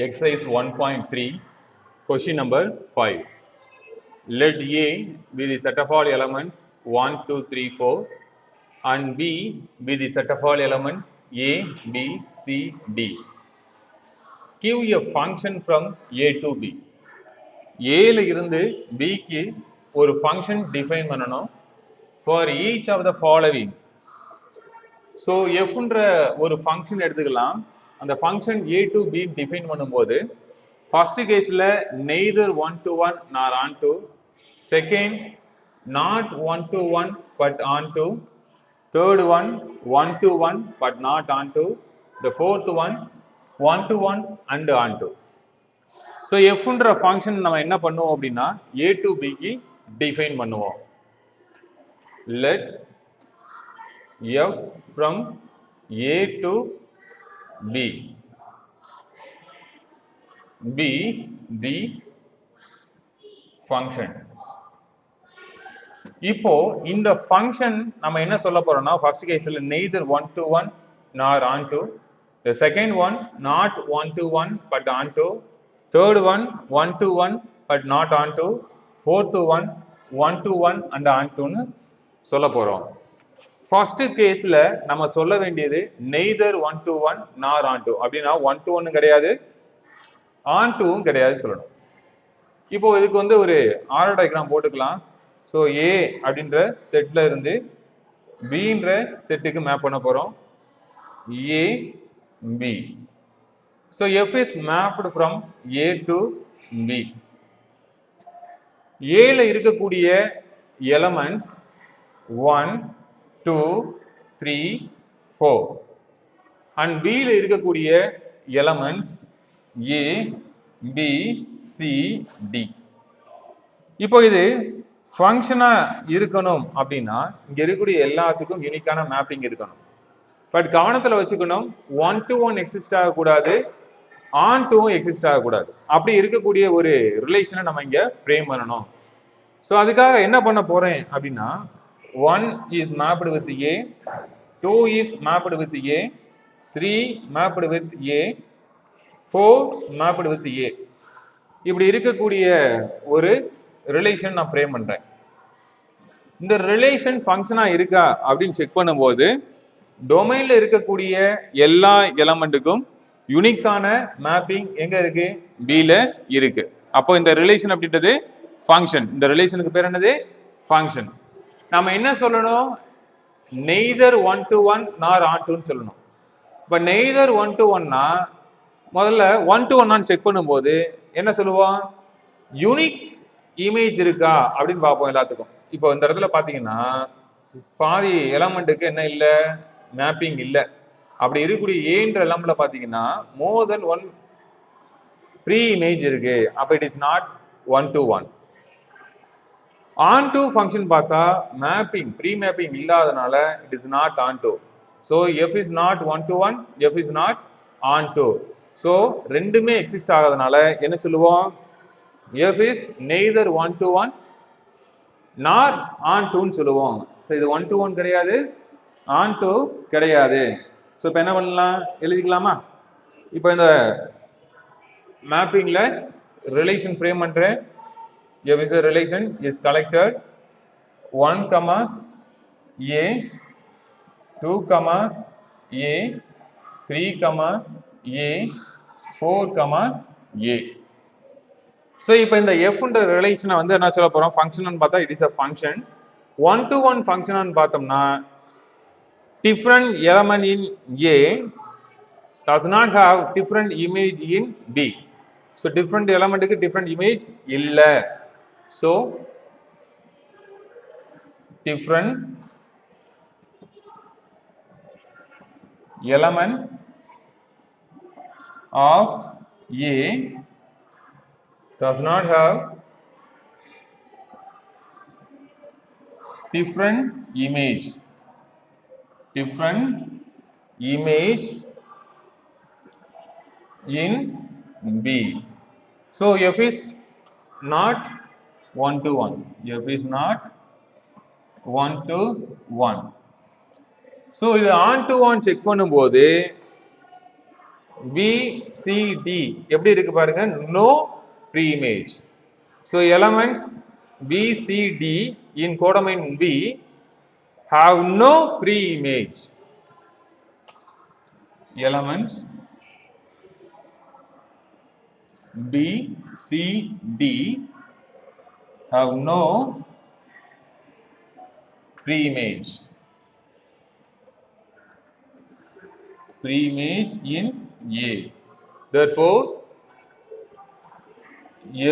Exercise 1.3, question number 5. Let A be the set of all elements 1, 2, 3, 4 and B be the set of all elements A, B, C, D. Give a function from A to B. A ல இருந்து B க்கு ஒரு function define பண்ணணும் for each of the following. So எஃப்ன்ற ஒரு function எடுத்துக்கலாம். அந்த function A to B define பண்ணும்போது ஃபர்ஸ்ட் கேஸில் neither 1 to 1 nor onto, second not 1 to 1 but onto, third one 1 to 1 but not onto, the fourth one 1 to 1 and onto. So எஃப்ன்ற function நம்ம என்ன பண்ணுவோம் அப்படின்னா A to பிக்கு define பண்ணுவோம். Let F from A to B be the function. இப்போ இந்த function நம்ம என்ன சொல்ல போறோம்னா ஃபர்ஸ்ட் கேஸ்ல neither 1 to 1 nor on to, the second one not 1 to 1 but on to, third one 1 to 1 but not on to, fourth one 1 to 1 and on to னு சொல்ல போறோம். ஃபர்ஸ்ட் கேஸ்ல நம்ம சொல்ல வேண்டியது neither 1 to 1 nor on to, அப்படின்னா 1 to 1 கிடையாது on டூவும் கிடையாது சொல்லணும். இப்போ இதுக்கு வந்து ஒரு ஆரோ டயக்ராம் போட்டுக்கலாம். ஸோ ஏ அப்படின்ற செட்ல இருந்து பின்ற செட்டுக்கு மேப் பண்ண போறோம். A B. So F is mapped from A to B. ஏல இருக்கக்கூடிய எலமெண்ட்ஸ் 1, 2, 3, 4 and B ல இருக்கக்கூடிய elements A, B, C, D. இப்போ இது ஃபங்க்ஷனா இருக்கணும் அப்படின்னா இங்க இருக்கக்கூடிய எல்லாத்துக்கும் யூனிக்கான மேப்பிங் இருக்கணும். பட் கவனத்துல வச்சுக்கணும் 1 to 1 எக்ஸிஸ்ட் ஆகக்கூடாது, ஆன் டூவும் எக்ஸிஸ்ட் ஆகக்கூடாது. அப்படி இருக்கக்கூடிய ஒரு ரிலேஷனை நம்ம இங்க ஃப்ரேம் பண்ணணும். ஸோ அதுக்காக என்ன பண்ண போறேன் அப்படின்னா 1 is mapped with A, 2 is mapped with A, 3 mapped with A, 4 mapped with A. இப்படி இருக்கக்கூடிய ஒரு ரிலேஷன் நான் ஃப்ரேம் பண்றேன். இந்த ரிலேஷன் ஃபங்க்ஷனா இருக்கா அப்படின்னு செக் பண்ணும்போது டொமைன்ல இருக்கக்கூடிய எல்லா எலமெண்ட்டுக்கும் யூனிக்கான மேப்பிங் எங்க இருக்கு? B ல இருக்கு. அப்போ இந்த ரிலேஷன் அப்படின்றது ஃபங்க்ஷன். இந்த ரிலேஷனுக்கு பேர் என்னது? ஃபங்க்ஷன். நம்ம என்ன சொல்லணும்? நெய்தர் 1 to 1 நார் ஆன் டுன்னு சொல்லணும். இப்போ நெய்தர் 1 to 1னா முதல்ல 1 to 1 செக் பண்ணும்போது என்ன சொல்லுவோம்? யூனிக் இமேஜ் இருக்கா அப்படின்னு பார்ப்போம் எல்லாத்துக்கும். இப்போ இந்த இடத்துல பார்த்தீங்கன்னா பாதி எலமெண்ட்டுக்கு என்ன இல்லை? மேப்பிங் இல்லை. அப்படி இருக்கக்கூடிய ஏன்ற எலமெண்ட்ல பார்த்தீங்கன்னா மோர் தென் 1 ப்ரீ இமேஜ் இருக்கு. அப்போ it is not 1 to 1. On to function பார்த்தா மேப்பிங் ப்ரீ மேப்பிங் இல்லாதனால it is not onto. So F is not 1 to 1, F is not onto. So ரெண்டுமே எக்ஸிஸ்ட் ஆகாதனால என்ன சொல்லுவோம்? F is neither 1 to 1 nor on டூன்னு சொல்லுவோம். So இது 1 to 1 கிடையாது, on to கிடையாது. ஸோ இப்போ என்ன பண்ணலாம்? எழுதிக்கலாமா? இப்போ இந்த மேப்பிங்ல ரிலேஷன் ஃப்ரேம் பண்றேன். F is a relation is collected 1, A, 2, A, 3, A, 4, A. So இப்போ இந்த Fன்ற ரிலேஷனை வந்து என்ன சொல்ல போறோம்? ஃபங்க்ஷன் பார்த்தா it is a function. 1 to 1 function பார்த்தோம்னா different element in A does not have different image in B. So different elementக்கு different image இல்லை. So different element of A does not have different image in B. So F is not 1 to 1. F is not 1 to 1. So இது on to on check பண்ணும்போது BCD எப்படி இருக்கு பாருங்க, no pre-image. So elements BCD in codomain B have no pre-image. Elements BCD have no pre-image. Pre-image in A. Therefore,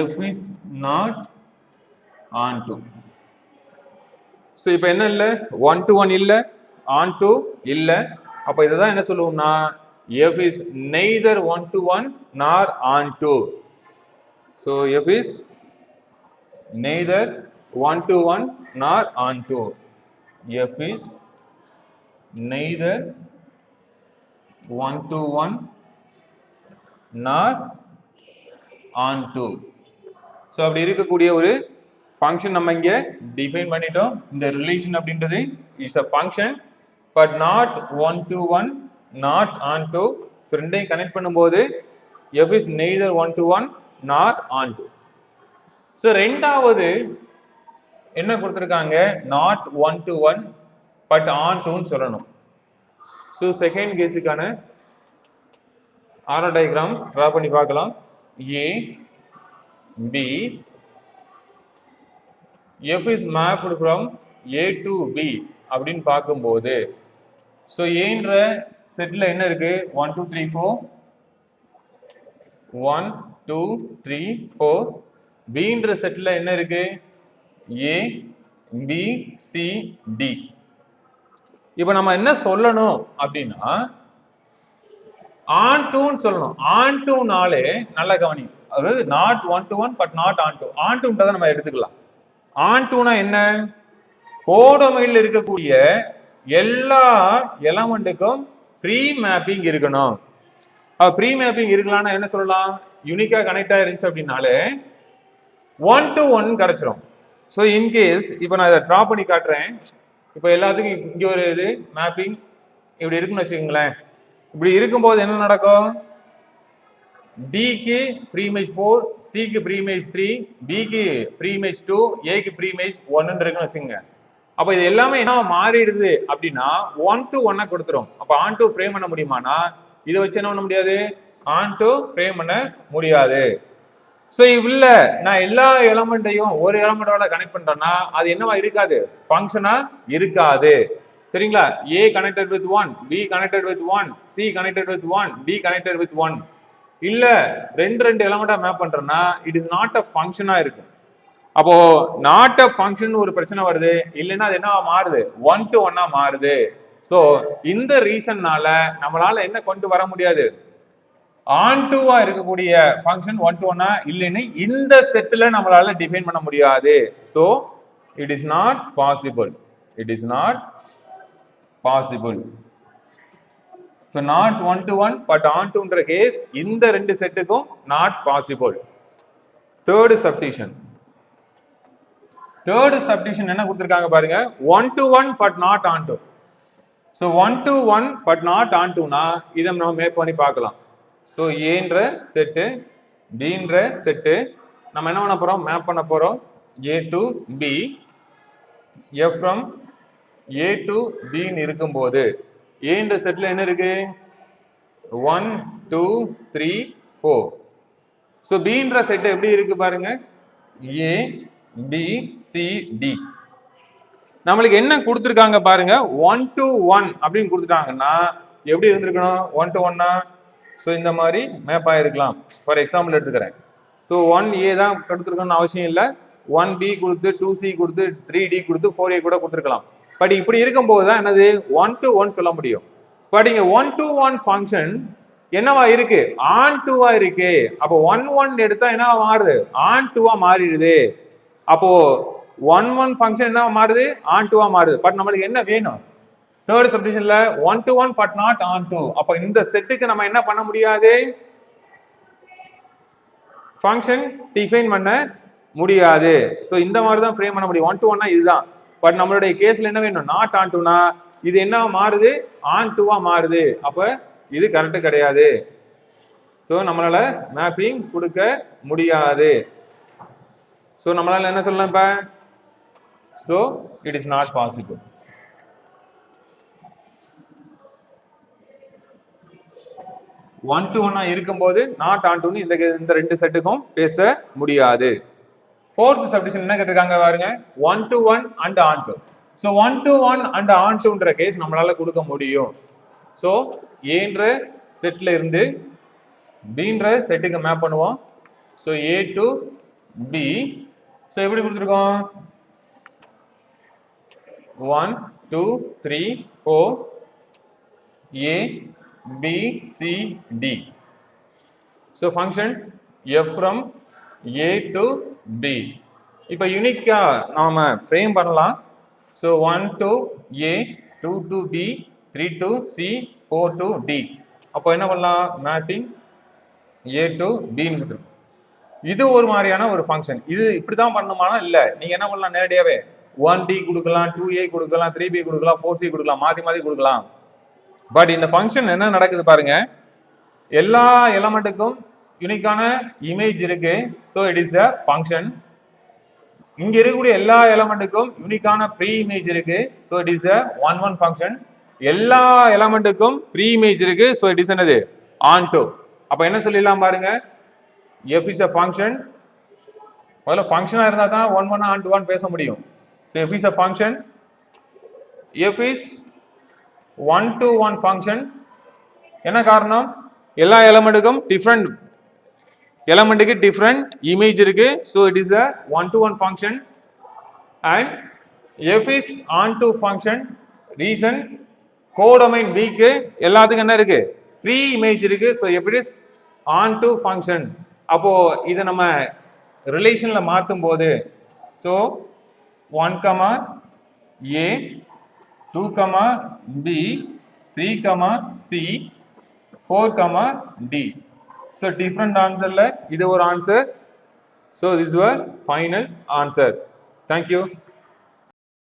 F is not onto. So இப்போ என்ன இல்லை, 1 to 1 இல்லை, onto இல்லை. அப்போ இதை தான் என்ன சொல்லுவோம்னா F is neither 1 to 1 nor onto. So F is neither 1 to 1 nor onto. F is neither 1 to 1 nor onto. So அப்படி இருக்கக்கூடிய ஒரு ஃபங்க்ஷன் நம்ம இங்கே டிஃபைன் பண்ணிட்டோம். இந்த ரிலேஷன் அப்படின்றது is a function but not 1 to 1 not onto. So ரெண்டையும் connect பண்ணும்போது F is neither 1 to 1 not onto. So ரெண்டாவது என்ன கொடுத்துருக்காங்க, நாட் 1 to 1 பட் ontoன்னு சொல்லணும். ஸோ செகண்ட் கேஸுக்கான ஆரோ டயக்ராம் ட்ரா பண்ணி பார்க்கலாம். A B F is mapped from A to B அப்படின்னு பார்க்கும்போது ஸோ ஏன்ற செட்டில் என்ன இருக்கு, 1 2 3 4 1 2 3 4. பின்ற செட்டில் என்ன இருக்கு, A B C D. இப்போ நம்ம என்ன சொல்லணும் அப்படின்னா ontoன்னு சொல்லணும். ontoனாலே நல்லா கவனி, அதாவது not 1 to 1 but not onto. ontoன்றதை நம்ம எடுத்துக்கலாம். ontoனா என்ன, கோடமையில் இருக்கக்கூடிய எல்லா எலமெண்ட்டுக்கும் ப்ரீ மேப்பிங் இருக்கணும். ப்ரீ மேப்பிங் இருக்கலாம்னா என்ன சொல்லலாம், யூனிக்கா கனெக்ட் ஆயிருந்துச்சு அப்படின்னாலே 1 to 1 கிடைச்சிரும். ஸோ இன்கேஸ் இப்போ நான் இதை ட்ரா பண்ணி காட்டுறேன். இப்போ எல்லாத்துக்கும் இங்கே ஒரு இது மேப்பிங் இப்படி இருக்குன்னு வச்சுக்கோங்களேன். இப்படி இருக்கும்போது என்ன நடக்கும், டிக்கு ப்ரீமேஜ் 4, சிக்கு ப்ரீமேஜ் 3, பிக்கு ப்ரீமேஜ் 2, ஏக்கு ப்ரீமேஜ் 1 இருக்குன்னு வச்சுக்கோங்க. அப்போ இது எல்லாமே என்ன மாறிடுது அப்படின்னா 1 to 1 கொடுத்துரும். அப்போ onto ஃப்ரேம் பண்ண முடியுமானா இதை வச்சு என்ன பண்ண முடியாது, onto ஃப்ரேம் பண்ண முடியாது. ஸோ இல்ல நான் எல்லா எலமெண்ட்டையும் ஒரு எலமெண்டோட கனெக்ட் பண்றேன்னா அது என்னவா இருக்காது, ஃபங்க்ஷனா இருக்காது. சரிங்களா, A connected with 1, B connected with 1, C connected with 1, D connected with 1. இல்ல ரெண்டு எலமெண்டா மேப் பண்றேன்னா இட் இஸ் நாட் அ ஃபங்க்ஷனா இருக்கு. அப்போ நாட் அ ஃபங்க்ஷன் ஒரு பிரச்சனை வருது, இல்லைன்னா அது என்னவா மாறுது, 1 to 1 மாறுது. ஸோ இந்த ரீசன்னால நம்மளால என்ன கொண்டு வர முடியாது, onto-வா இருக்கக்கூடிய ஃபங்க்ஷன் 1 to 1 இல்லைன்னு இந்த செட்டில் நம்மளால டிஃபைன் பண்ண முடியாது. So it is not possible. It is not possible. So not 1 to 1 but ontoன்ற கேஸ் இந்த ரெண்டு செட்டுக்கும் நாட் பாசிபிள். தேர்டு சப்டிஷன் என்ன கொடுத்துருக்காங்க பாருங்க, 1 to 1 but not onto. So 1 to 1 but not ontoனா இதை நம்ம மேப் பண்ணி பார்க்கலாம். ஸோ ஏன்ற செட்டு பின்ற செட்டு நம்ம என்ன பண்ண போறோம், மேப் பண்ண போறோம். A to B, F from A to B இருக்கும்போது ஏன்ற செட்ல என்ன இருக்கு, 1 2 3 4. ஸோ பின்ற செட் எப்படி இருக்கு பாருங்க, A B C D. நம்மளுக்கு என்ன கொடுத்துருக்காங்க பாருங்க, 1 to 1 அப்படின்னு கொடுத்துட்டாங்கன்னா எப்படி இருந்திருக்கணும், 1 to 1. ஸோ இந்த மாதிரி மேப் ஆகிருக்கலாம். ஃபார் எக்ஸாம்பிள் எடுத்துக்கிறேன். ஸோ 1A தான் கொடுத்துருக்கணும்னு அவசியம் இல்லை, 1B கொடுத்து 2C கொடுத்து 3D கொடுத்து 4A கூட கொடுத்துருக்கலாம். பட் இப்படி இருக்கும்போது தான் என்னது 1 to 1 சொல்ல முடியும். பட் இங்கே 1 to 1 ஃபங்க்ஷன் என்னவா இருக்கு, onto-வா இருக்கு. அப்போ 1 1 எடுத்தா என்னவா மாறுது, onto-வா மாறிடுது. அப்போ 1 1 ஃபங்க்ஷன் என்னவா மாறுது, onto-வா மாறுது. பட் நம்மளுக்கு என்ன வேணும், தேர்ட் சப்டிஷன்ல 1 to 1 பட் நாட் onto. அப்ப இந்த செட்டுக்கு நம்ம என்ன பண்ண முடியாது, ஃபங்க்ஷன் டிஃபைன் பண்ண முடியாது. ஸோ இந்த மாதிரி தான் ஃப்ரேம் பண்ண முடியும். 1 to 1 இதுதான். பட் நம்மளுடைய கேஸ்ல என்ன வேணும், நாட் ontoனா இது என்ன மாறுது, onto-வா மாறுது. அப்ப இது கரெக்ட் கிடையாது. ஸோ நம்மளால மேப்பிங் கொடுக்க முடியாது. ஸோ நம்மளால என்ன சொல்லலாம் இப்போ? So it is not possible. One to ஒன்னா இருக்கும்போது நாட் ஆன் டுன்னு இந்த ரெண்டு செட்டுக்கும் பேச முடியாது. ஃபோர்த் சப்டிஷன் என்ன கேட்டிருக்காங்க பாருங்க, one to one and onto. So one to one and ஆன் டுன்ற கேஸ் நம்மளால கொடுக்க முடியும். ஸோ ஏன்ற செட்ல இருந்து பீன்ற செட்டுக்கு மேப் பண்ணுவோம். So A to B. So எப்படி கொடுத்துருக்கோம்? 1 2 3 4 A B C D. So function f from A to B. இப்போ யூனிக்கா நாம ஃப்ரேம் பண்ணலாம். So 1 to A 2 to B 3 to C 4 to D. அப்போ என்ன பண்ணலாம்? மேப்பிங் A to B ன்னு கொடுத்துருக்கோம். இது ஒரு மாதிரியான ஒரு ஃபங்க்ஷன். இது இப்படி தான் பண்ணணுமானா இல்லை, நீங்க என்ன பண்ணலாம்? நேரடியாகவே 1D கொடுக்கலாம், 2A கொடுக்கலாம், 3B கொடுக்கலாம், 4C கொடுக்கலாம், மாற்றி மாற்றி கொடுக்கலாம். பட் இந்த ஃபங்க்ஷன் என்ன நடக்குது பாருங்க, எல்லா எலமெண்ட்டுக்கும் யூனிக்கான இமேஜ் இருக்கு. So it is a function. இங்க இருக்கக்கூடிய எல்லா எலமெண்ட்டுக்கும் யூனிக்கான ப்ரீ இமேஜ் இருக்கு. So it is a one function. எல்லா எலமெண்ட்டுக்கும் ப்ரீ இமேஜ் இருக்கு. ஸோ இட் இஸ் என்னது? On to. அப்போ என்ன சொல்லிடலாம் பாருங்க, f is a function. முதல்ல ஃபங்க்ஷனா இருந்தா தான் one one on to one பேச முடியும். So f is a function. f is one to one function. என்ன காரணம்? எல்லா எலமெண்ட்டுக்கும் டிஃப்ரெண்ட் எலமெண்ட்டுக்கு டிஃப்ரெண்ட் இமேஜ் இருக்கு. So it is a one to one function. And f is on to function. Reason codomain பிக்கு எல்லாத்துக்கும் என்ன இருக்கு? ப்ரீ இமேஜ் இருக்கு. So f it is on to function. அப்போ இதை நம்ம ரிலேஷன்ல மாற்றும் போது, so 1, A 2, B 3, C 4, D. So different ஆன்சர்ல இது ஒரு answer. So this your final answer. Thank you.